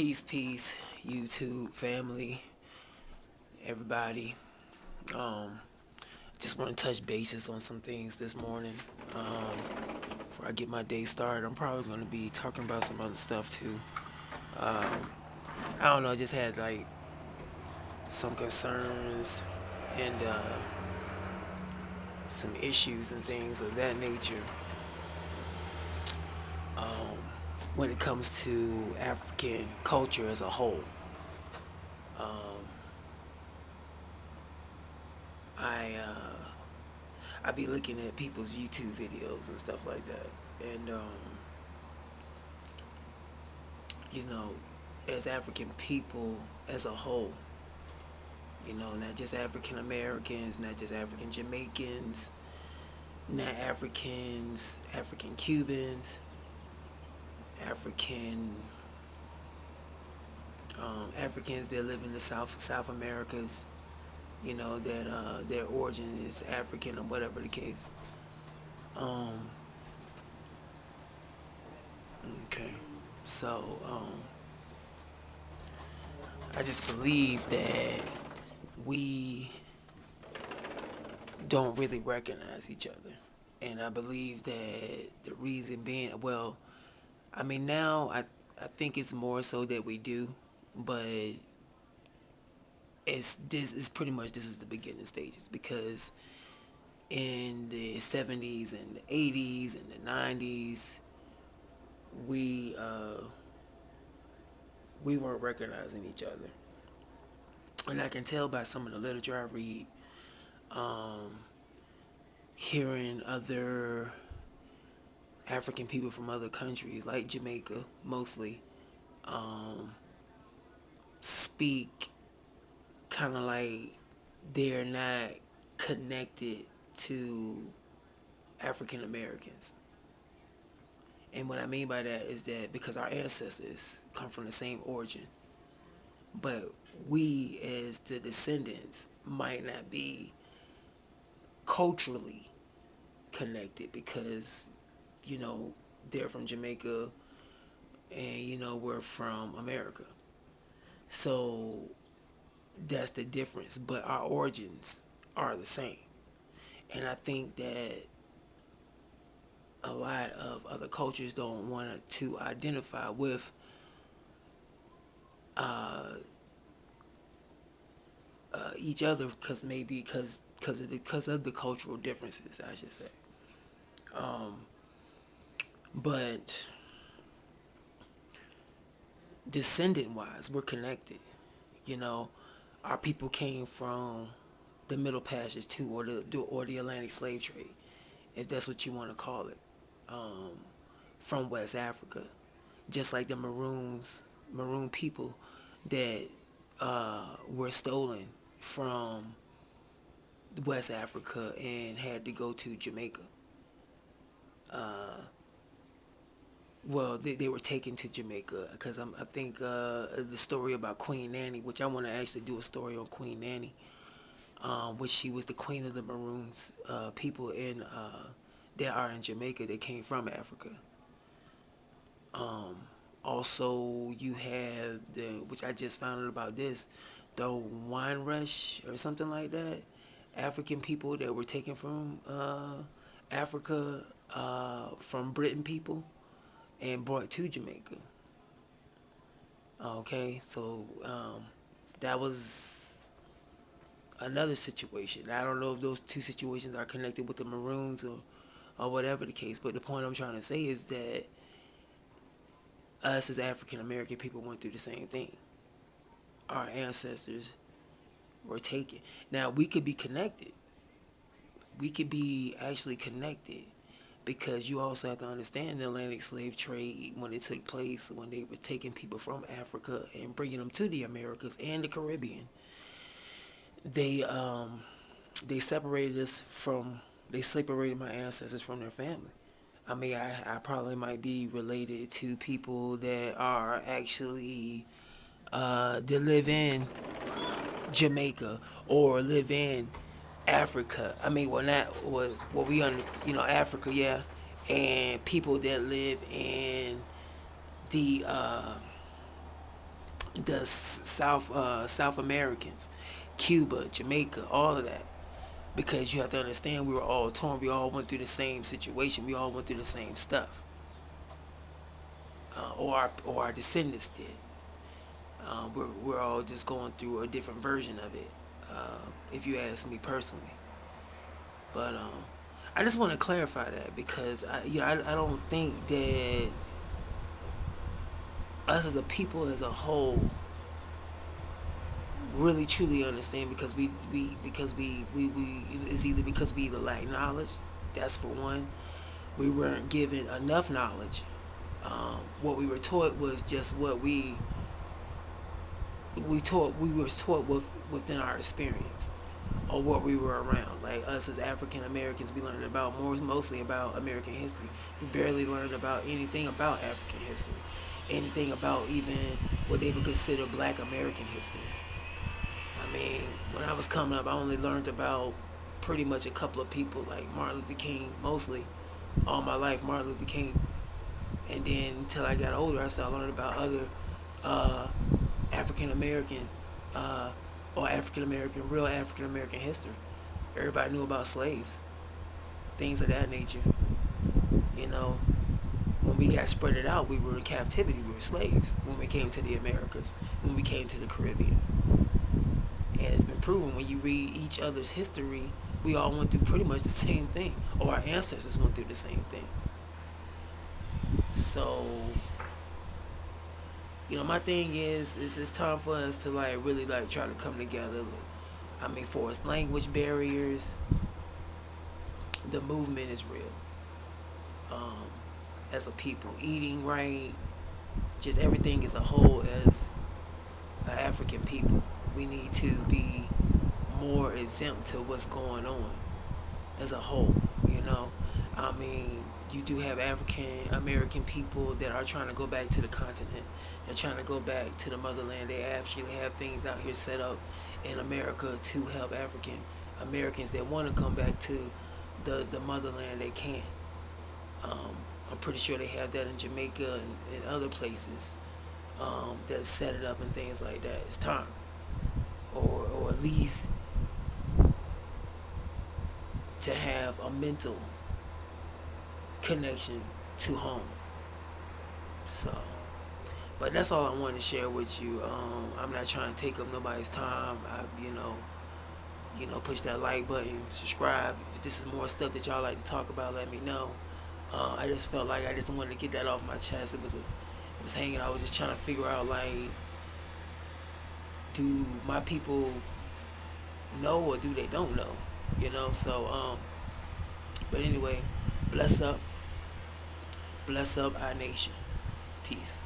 Peace, YouTube family, everybody. Just want to touch bases on some things this morning. Before I get my day started, I'm probably going to be talking about some other stuff too. I don't know, just had like some concerns and some issues and things of that nature um, when it comes to African culture as a whole. Um, I be looking at people's YouTube videos and stuff like that, and you know, as African people as a whole, not just African Americans, not just African Jamaicans, not African Cubans, African Africans that live in the South Americas, that their origin is African or whatever the case. Um, okay, so I just believe that we don't really recognize each other, and I believe that the reason being, well, I mean now I think it's more so that we do, but it's pretty much this is the beginning stages because in the 70s and the 80s and the 90s we we weren't recognizing each other, and I can tell by some of the literature I read, um, hearing other African people from other countries like Jamaica mostly um, speak kind of like they're not connected to African Americans. And what I mean by that is that because our ancestors come from the same origin, but we as the descendants might not be culturally connected because, you know, they're from Jamaica and, we're from America. So that's the difference, but our origins are the same. And I think that a lot of other cultures don't want to identify with uh, each other because maybe because of the cultural differences, I should say. Um, but descendant wise, we're connected. You know, our people came from the Middle Passage too, or the Atlantic slave trade, if that's what you want to call it, um, from West Africa, just like the maroon people that were stolen from West Africa and had to go to Jamaica. Uh, well, they were taken to Jamaica because I think the story about Queen Nanny, which I want to actually do a story on Queen Nanny, which she was the queen of the Maroons, people that are in Jamaica that came from Africa. Um, Also, you have which I just found out about this, the wine rush or something like that. African people that were taken from Africa, from Britain people, and brought to Jamaica. Okay, so that was another situation. I don't know if those two situations are connected with the Maroons or whatever the case, but the point I'm trying to say is that us as African American people went through the same thing. Our ancestors were taken. Now, we could be connected. We could be actually connected because you also have to understand the Atlantic slave trade when it took place, when they were taking people from Africa and bringing them to the Americas and the Caribbean. They separated us from they separated my ancestors from their family. I mean, I probably might be related to people that are actually that live in Jamaica or live in Africa. I mean, well, not what we under, Africa, yeah, and people that live in the the South Americans, Cuba, Jamaica, all of that. Because you have to understand, we were all torn. We all went through the same situation. We all went through the same stuff, or our descendants did. We're all just going through a different version of it, if you ask me personally. But I just want to clarify that because I don't think that us as a people as a whole really truly understand because we it's either because we either lack knowledge, that's for one. We weren't given enough knowledge. What we were taught was just what we were taught within our experience or what we were around. Like us as African Americans, we learned about mostly about American history. We barely learned about anything about African history, anything about even what they would consider Black American history. I mean, when I was coming up, I only learned about pretty much a couple of people like Martin Luther King, mostly all my life, Martin Luther King. And then until I got older, I started learning about other uh, African American or African American, real African American history. Everybody knew about slaves, things of that nature. You know, when we got spread it out, we were in captivity. We were slaves when we came to the Americas, when we came to the Caribbean. And it's been proven when you read each other's history, we all went through pretty much the same thing, or our ancestors went through the same thing. So, my thing is it's time for us to like really like try to come together. I mean, for us, language barriers, the movement is real. Um, as a people, eating right, just everything as a whole as an African people, we need to be more exempt to what's going on as a whole. You know, I mean, you do have African American people that are trying to go back to the continent. They're trying to go back to the motherland. They actually have things out here set up in America to help African Americans that want to come back to the motherland. They can. Um, I'm pretty sure they have that in Jamaica and other places that set it up and things like that. It's time, or at least to have a mental connection to home. So, but that's all I want to share with you. I'm not trying to take up nobody's time. Push that like button, subscribe. If this is more stuff that y'all like to talk about, let me know. I just felt like I just wanted to get that off my chest. It was hanging. I was just trying to figure out like, do my people know or do they don't know? So but anyway, bless up, our nation. Peace.